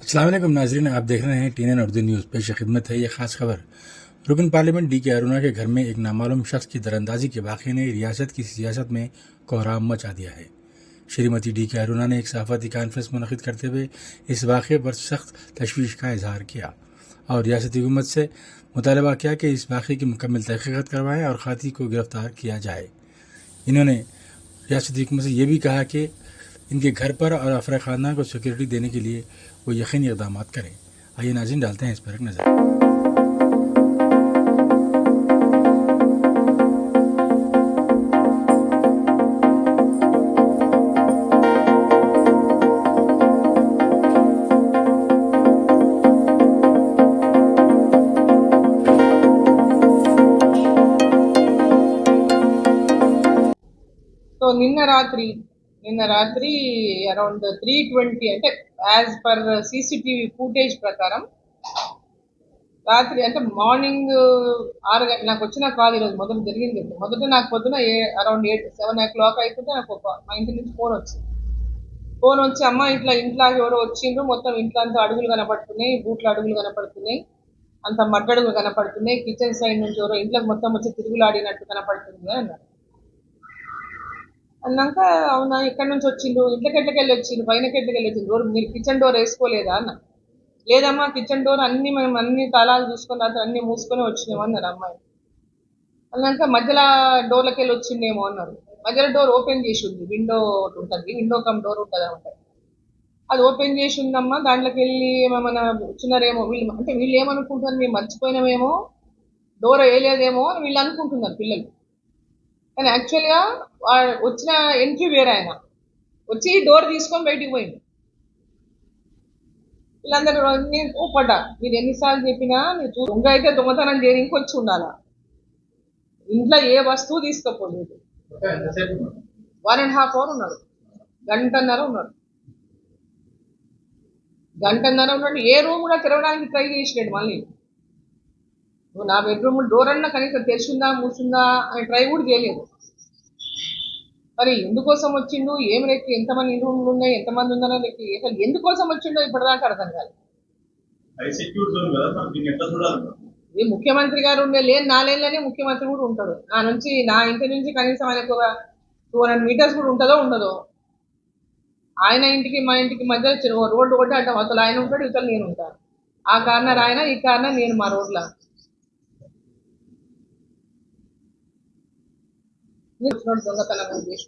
अस्सलाम वालेकुम नाज़रीन, आप देख रहे हैं TNN उर्दू न्यूज़। पेश खिदमत है ये खास खबर। रुकन पार्लियामेंट DK अरुणा के घर में एक नामालूम शख्स की दरअंदाजी के वाक़े ने रियासत की सियासत में कोहराम मचा दिया है। श्रीमती DK अरुणा ने एक सहाफ़ती कॉन्फ्रेंस मुनक़िद करते हुए इस वाक़े पर सख्त तशवीश का इजहार किया और रियासती हुकूमत से मुतालबा किया कि इस वाक़े की मुकम्मल तहक़ीक़ात करवाएँ और ख़ाती को गिरफ़्तार किया जाए। इन्होंने रियासती हुकूमत से ये भी कहा कि इनके घर पर और अफराद ख़ानदान को सिक्योरिटी देने के लिए वो यकीनी इक़दाम करें। आइए नाज़रीन, डालते हैं इस पर एक नज़र। సో నిన్న రాత్రి అరౌండ్ 3:20 అంటే యాజ్ పర్ సీసీటీవీ ఫుటేజ్ ప్రకారం రాత్రి అంటే మార్నింగ్ 6 గంటలకు నాకు వచ్చిన కాల్ ఈరోజు మొదట జరిగింది. మొదట నాకు పొద్దున అరౌండ్ 7 o'clock అయిపోతే నాకు మా ఇంటి నుంచి ఫోన్ వచ్చి అమ్మ ఇట్లా ఇంట్లో ఎవరో వచ్చిండ్రు, మొత్తం ఇంట్లో అంతా అడుగులు కనపడుతున్నాయి, బూట్ల అడుగులు కనపడుతున్నాయి, అంత మడ్డడుగులు కనపడుతున్నాయి, కిచెన్ సైడ్ నుంచి ఎవరో ఇంట్లోకి మొత్తం వచ్చి తిరుగులాడినట్టు కనపడుతుంది అన్నారు. అన్నాక అవునా ఎక్కడి నుంచి వచ్చిండు, ఇంట్లోకెట్లకెళ్ళి వచ్చిండు, పైనకెట్లకెళ్ళి వచ్చిండు, డోర్ మీరు కిచెన్ డోర్ వేసుకోలేదా అన్న. లేదమ్మా కిచెన్ డోర్ మేము అన్ని తాళాలు చూసుకున్న అన్ని మూసుకొని వచ్చినాము అన్నారు అమ్మాయి. అన్నాక మధ్యలో డోర్లకి వెళ్ళి వచ్చిండేమో అన్నారు. మధ్యలో డోర్ ఓపెన్ చేసి ఉంది, విండో ఉంటుంది, విండో కమ్ డోర్ ఉంటుంది అనమాట. అది ఓపెన్ చేసి ఉందమ్మా, దాంట్లోకి వెళ్ళి ఏమైనా వచ్చినారేమో వీళ్ళు, అంటే వీళ్ళు ఏమనుకుంటున్నారు, మేము మర్చిపోయినామేమో, డోర్ వేయలేదేమో అని వీళ్ళు అనుకుంటున్నారు పిల్లలు. కానీ యాక్చువల్గా వచ్చిన ఎంట్రీ వేరే, ఆయన వచ్చి డోర్ తీసుకొని బయటికి పోయింది. వీళ్ళందరూ నేను కోపడ్డా, మీరు ఎన్నిసార్లు చెప్పినా మీరు దొంగ అయితే దొంగతనం చేయడానికి వచ్చి ఉండాలా, ఇంట్లో ఏ వస్తువు తీసుకోపోలేదు. 1.5 hour ఉన్నాడు, గంటన్నర ఉన్నాడు. ఏ రూమ్ కూడా తెరవడానికి ట్రై చేసినాడు. మళ్ళీ నువ్వు నా బెడ్రూమ్ డోర్ అన్నా కనీసం తెరిచిందా మూసిందా అని ట్రై కూడా చేయలేదు. మరి ఎందుకోసం వచ్చిండు, ఏం రేపు ఎంతమంది రూమ్లు ఉన్నాయి, ఎంతమంది ఉన్నారో రేపు అసలు ఎందుకోసం వచ్చిండో ఇప్పటిదాకా అర్థం కాదు. ఈ ముఖ్యమంత్రి గారు ఉండే లేని 4 ఏళ్ళనే ముఖ్యమంత్రి కూడా ఉంటాడు. నా ఇంటి నుంచి కనీసం ఆయనకు 200 meters కూడా ఉంటుందో ఉండదో. ఆయన ఇంటికి మా ఇంటికి మధ్య రోడ్డు కొట్టి అడ్డం, అసలు ఆయన ఉంటాడు, ఇతరులు నేను ఉంటాను. ఆ కార్నర్ ఆయన, ఈ కార్నర్ నేను, మా రోడ్ల దొంగతనం చేసి